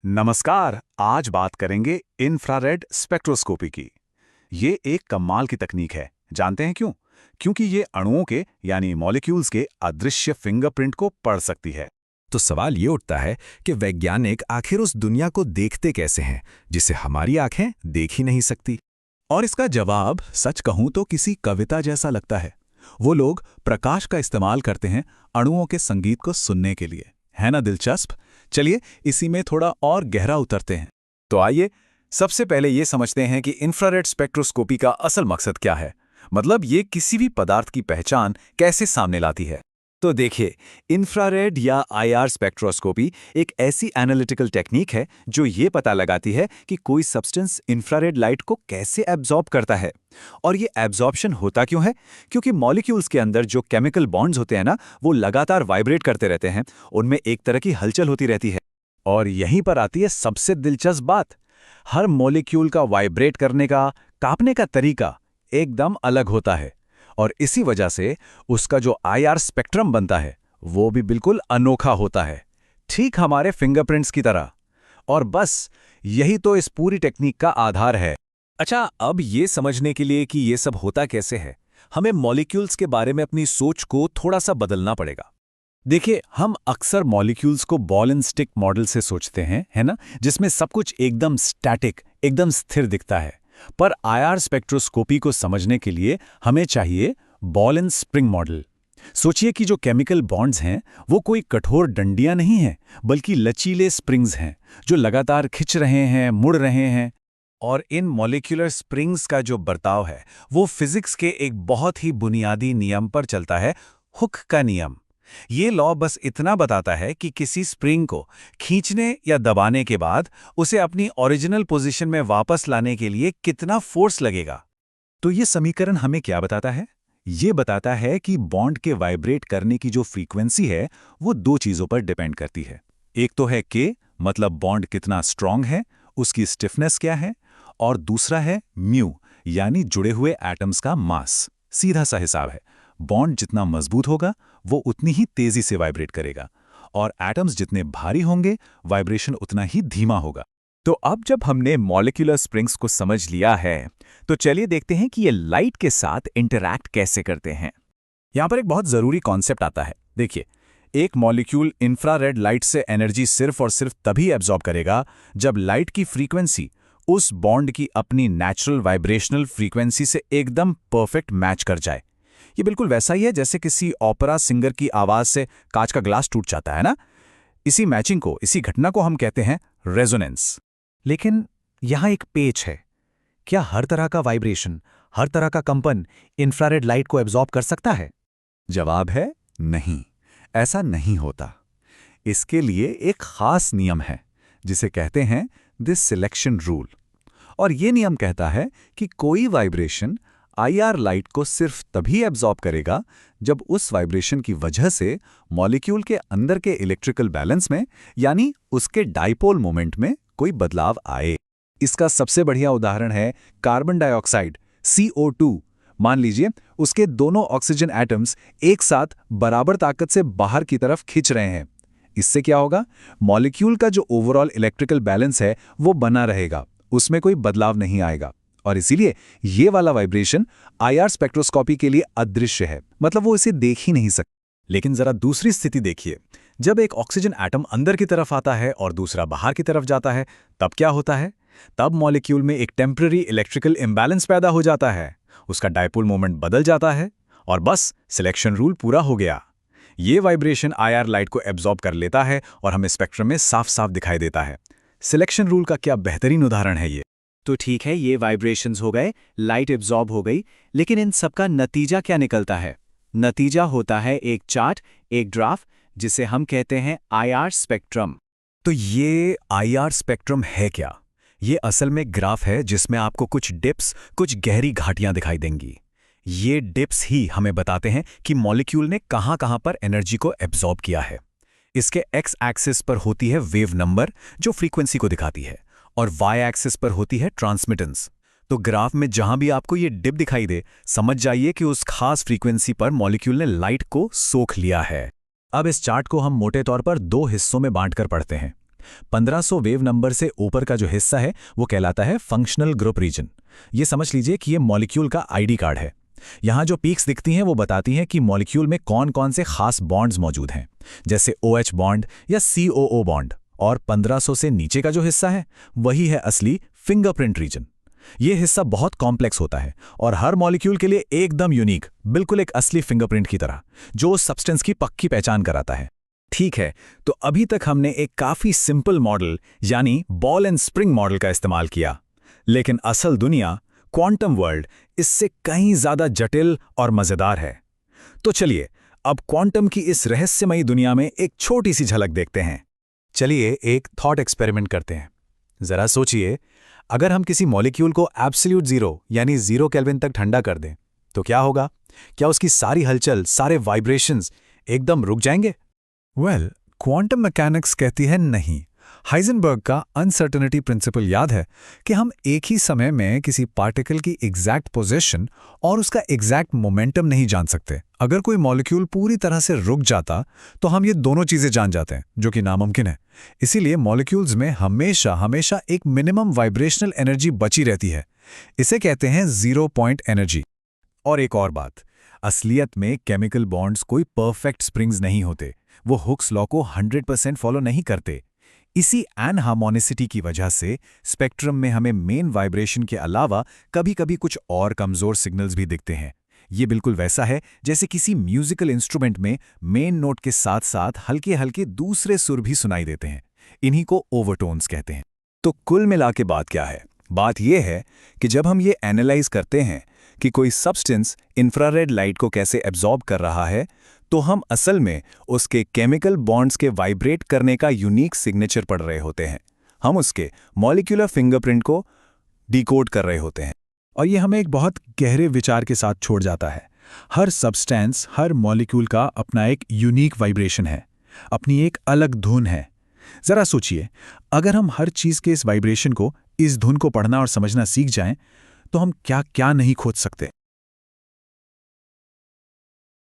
नमस्कार। आज बात करेंगे इंफ्रारेड स्पेक्ट्रोस्कोपी की। ये एक कमाल की तकनीक है। जानते हैं क्यों? क्योंकि ये अणुओं के यानी मॉलिक्यूल्स के अदृश्य फिंगरप्रिंट को पढ़ सकती है। तो सवाल ये उठता है कि वैज्ञानिक आखिर उस दुनिया को देखते कैसे हैं जिसे हमारी आंखें देख ही नहीं सकती। और इसका जवाब सच कहूं तो किसी कविता जैसा लगता है। वो लोग प्रकाश का इस्तेमाल करते हैं अणुओं के संगीत को सुनने के लिए। है ना दिलचस्प? चलिए इसी में थोड़ा और गहरा उतरते हैं। तो आइए सबसे पहले ये समझते हैं कि इंफ्रारेड स्पेक्ट्रोस्कोपी का असल मकसद क्या है। मतलब ये किसी भी पदार्थ की पहचान कैसे सामने लाती है। तो देखिए, इंफ्रारेड या आईआर स्पेक्ट्रोस्कोपी एक ऐसी एनालिटिकल टेक्निक है जो ये पता लगाती है कि कोई सब्सटेंस इंफ्रारेड लाइट को कैसे एब्जॉर्ब करता है। और ये एब्जॉर्प्शन होता क्यों है? क्योंकि मॉलिक्यूल्स के अंदर जो केमिकल बॉन्ड्स होते हैं ना, वो लगातार वाइब्रेट करते रहते हैं। उनमें एक तरह की हलचल होती रहती है। और यहीं पर आती है सबसे दिलचस्प बात। हर मॉलिक्यूल का वाइब्रेट करने का, कांपने का तरीका एकदम अलग होता है। और इसी वजह से उसका जो आईआर स्पेक्ट्रम बनता है वो भी बिल्कुल अनोखा होता है, ठीक हमारे फिंगरप्रिंट्स की तरह। और बस यही तो इस पूरी टेक्निक का आधार है। अच्छा, अब ये समझने के लिए कि ये सब होता कैसे है, हमें मॉलिक्यूल्स के बारे में अपनी सोच को थोड़ा सा बदलना पड़ेगा। देखिए, हम अक्सर मॉलिक्यूल्स को बॉल एंड स्टिक मॉडल से सोचते हैं, है ना, जिसमें सब कुछ एकदम स्टैटिक, एकदम स्थिर दिखता है। पर आईआर स्पेक्ट्रोस्कोपी को समझने के लिए हमें चाहिए बॉल एंड स्प्रिंग मॉडल। सोचिए कि जो केमिकल बॉन्ड्स हैं वो कोई कठोर डंडियां नहीं हैं, बल्कि लचीले स्प्रिंग्स हैं जो लगातार खिंच रहे हैं, मुड़ रहे हैं। और इन मॉलिक्यूलर स्प्रिंग्स का जो बर्ताव है वो फिजिक्स के एक बहुत ही बुनियादी नियम पर चलता है, हुक का नियम। ये लॉ बस इतना बताता है कि किसी स्प्रिंग को खींचने या दबाने के बाद उसे अपनी ओरिजिनल पोजीशन में वापस लाने के लिए कितना फोर्स लगेगा। तो ये समीकरण हमें क्या बताता है? ये बताता है कि बॉन्ड के वाइब्रेट करने की जो फ्रीक्वेंसी है वो दो चीजों पर डिपेंड करती है। एक तो है के, मतलब बॉन्ड कितना स्ट्रांग है, उसकी स्टिफनेस क्या है। और दूसरा है म्यू, यानी जुड़े हुए एटम्स का मास। सीधा सा हिसाब है, बॉन्ड जितना मजबूत होगा वो उतनी ही तेजी से वाइब्रेट करेगा, और एटम्स जितने भारी होंगे वाइब्रेशन उतना ही धीमा होगा। तो अब जब हमने मॉलिक्यूलर स्प्रिंग्स को समझ लिया है, तो चलिए देखते हैं कि ये लाइट के साथ इंटरैक्ट कैसे करते हैं। यहां पर एक बहुत जरूरी कॉन्सेप्ट आता है। देखिए, एक मॉलिक्यूल इंफ्रारेड लाइट से एनर्जी सिर्फ और सिर्फ तभी एब्जॉर्ब करेगा जब लाइट की फ्रीक्वेंसी उस बॉन्ड की अपनी नेचुरल वाइब्रेशनल फ्रीक्वेंसी से एकदम परफेक्ट मैच कर जाए। ये बिल्कुल वैसा ही है जैसे किसी ओपेरा सिंगर की आवाज से कांच का ग्लास टूट जाता है ना। इसी मैचिंग को, इसी घटना को हम कहते हैं रेजोनेंस। लेकिन यहां एक पेच है। क्या हर तरह का वाइब्रेशन, हर तरह का कंपन इंफ्रारेड लाइट को एब्जॉर्ब कर सकता है? जवाब है नहीं, ऐसा नहीं होता। इसके लिए एक खास नियम है जिसे कहते हैं दिस सिलेक्शन रूल। और ये नियम कहता है कि कोई वाइब्रेशन आईआर लाइट को सिर्फ तभी एब्जॉर्ब करेगा जब उस वाइब्रेशन की वजह से मॉलिक्यूल के अंदर के इलेक्ट्रिकल बैलेंस में, यानी उसके डाइपोल मोमेंट में कोई बदलाव आए। इसका सबसे बढ़िया उदाहरण है कार्बन डाइऑक्साइड, CO2। मान लीजिए उसके दोनों ऑक्सीजन एटम्स एक साथ बराबर ताकत से बाहर की तरफ खींच रहे हैं। इससे क्या होगा? मॉलिक्यूल का जो ओवरऑल इलेक्ट्रिकल बैलेंस है वो बना रहेगा, उसमें कोई बदलाव नहीं आएगा। और इसीलिए ये वाला वाइब्रेशन आईआर स्पेक्ट्रोस्कोपी के लिए अदृश्य है, मतलब वो इसे देख ही नहीं सकता। लेकिन जरा दूसरी स्थिति देखिए, जब एक ऑक्सीजन एटम अंदर की तरफ आता है और दूसरा बाहर की तरफ जाता है, तब क्या होता है? तब मॉलिक्यूल में एक टेम्पररी इलेक्ट्रिकल इम्बैलेंस पैदा हो जाता है, उसका डाइपोल मोमेंट बदल जाता है, और बस सिलेक्शन रूल पूरा हो गया। ये वाइब्रेशन आईआर लाइट को एब्जॉर्ब कर लेता है और हमें स्पेक्ट्रम में साफ साफ दिखाई देता है। सिलेक्शन रूल का क्या बेहतरीन उदाहरण है ये। तो ठीक है, ये वाइब्रेशंस हो गए, लाइट एब्जॉर्ब हो गई, लेकिन इन सबका नतीजा क्या निकलता है? नतीजा होता है एक चार्ट, एक ग्राफ, जिसे हम कहते हैं आईआर स्पेक्ट्रम। तो ये आईआर स्पेक्ट्रम है क्या? ये असल में ग्राफ है जिसमें आपको कुछ डिप्स, कुछ गहरी घाटियां दिखाई देंगी। ये डिप्स ही हमें बताते हैं कि मॉलिक्यूल ने कहां-कहां पर एनर्जी को एब्जॉर्ब किया है। इसके एक्स एक्सिस पर होती है वेव नंबर, जो फ्रीक्वेंसी को दिखाती है, और वाई एक्सिस पर होती है ट्रांसमिटेंस। तो ग्राफ में जहां भी आपको ये डिप दिखाई दे, समझ जाइए कि उस खास फ्रीक्वेंसी पर मॉलिक्यूल ने लाइट को सोख लिया है। अब इस चार्ट को हम मोटे तौर पर दो हिस्सों में बांटकर पढ़ते हैं। 1500 वेव नंबर से ऊपर का जो हिस्सा है वो कहलाता है फंक्शनल ग्रुप रीजन। ये समझ लीजिए कि ये मॉलिक्यूल का आईडी कार्ड है। यहाँ जो पीक्स दिखती हैं वो बताती हैं कि मॉलिक्यूल में कौन कौन से खास बॉन्ड्स मौजूद हैं, जैसे OH बॉन्ड या COO बॉन्ड। और 1500 से नीचे का जो हिस्सा है वही है असली फिंगरप्रिंट रीजन। ये हिस्सा बहुत कॉम्प्लेक्स होता है और हर मॉलिक्यूल के लिए एकदम यूनिक, बिल्कुल एक असली फिंगरप्रिंट की तरह, जो उस सब्सटेंस की पक्की पहचान कराता है। ठीक है, तो अभी तक हमने एक काफी सिंपल मॉडल यानी बॉल एंड स्प्रिंग मॉडल का इस्तेमाल किया, लेकिन असल दुनिया क्वांटम वर्ल्ड इससे कहीं ज्यादा जटिल और मजेदार है। तो चलिए अब क्वांटम की इस रहस्यमयी दुनिया में एक छोटी सी झलक देखते हैं। चलिए एक थॉट एक्सपेरिमेंट करते हैं। जरा सोचिए, अगर हम किसी मॉलिक्यूल को एब्सोल्यूट जीरो यानी 0 केल्विन तक ठंडा कर दें तो क्या होगा? क्या उसकी सारी हलचल, सारे वाइब्रेशंस एकदम रुक जाएंगे? वेल, क्वांटम मैकेनिक्स कहती है नहीं। हाइजेनबर्ग का अनसर्टेनिटी प्रिंसिपल याद है कि हम एक ही समय में किसी पार्टिकल की एग्जैक्ट पोजीशन और उसका एग्जैक्ट मोमेंटम नहीं जान सकते। अगर कोई मॉलिक्यूल पूरी तरह से रुक जाता तो हम ये दोनों चीजें जान जाते हैं, जो कि नामुमकिन है। इसीलिए मॉलिक्यूल्स में हमेशा हमेशा एक मिनिमम वाइब्रेशनल एनर्जी बची रहती है। इसे कहते हैं 0 पॉइंट एनर्जी। और एक और बात, असलियत में केमिकल बॉन्ड्स कोई परफेक्ट स्प्रिंग्स नहीं होते। वो हुक्स लॉ को 100% फॉलो नहीं करते। इसी एनहार्मोनिसिटी की वजह से स्पेक्ट्रम में हमें मेन वाइब्रेशन के अलावा कभी-कभी कुछ और कमजोर सिग्नल्स भी दिखते हैं। ये बिल्कुल वैसा है जैसे किसी म्यूजिकल इंस्ट्रूमेंट में मेन नोट के साथ साथ हल्के हल्के दूसरे सुर भी सुनाई देते हैं। इन्हीं को ओवरटोन्स कहते हैं। तो कुल मिला के बात क्या है? बात यह है कि जब हम ये एनालाइज करते हैं कि कोई सब्सटेंस इंफ्रारेड लाइट को कैसे एब्जॉर्ब कर रहा है, तो हम असल में उसके केमिकल बॉन्ड्स के वाइब्रेट करने का यूनिक सिग्नेचर पढ़ रहे होते हैं। हम उसके मॉलिक्यूलर फिंगरप्रिंट को डिकोड कर रहे होते हैं। और ये हमें एक बहुत गहरे विचार के साथ छोड़ जाता है। हर सब्सटेंस, हर मॉलिक्यूल का अपना एक यूनिक वाइब्रेशन है, अपनी एक अलग धुन है। जरा सोचिए, अगर हम हर चीज के इस वाइब्रेशन को, इस धुन को पढ़ना और समझना सीख जाएं, तो हम क्या क्या नहीं खोज सकते।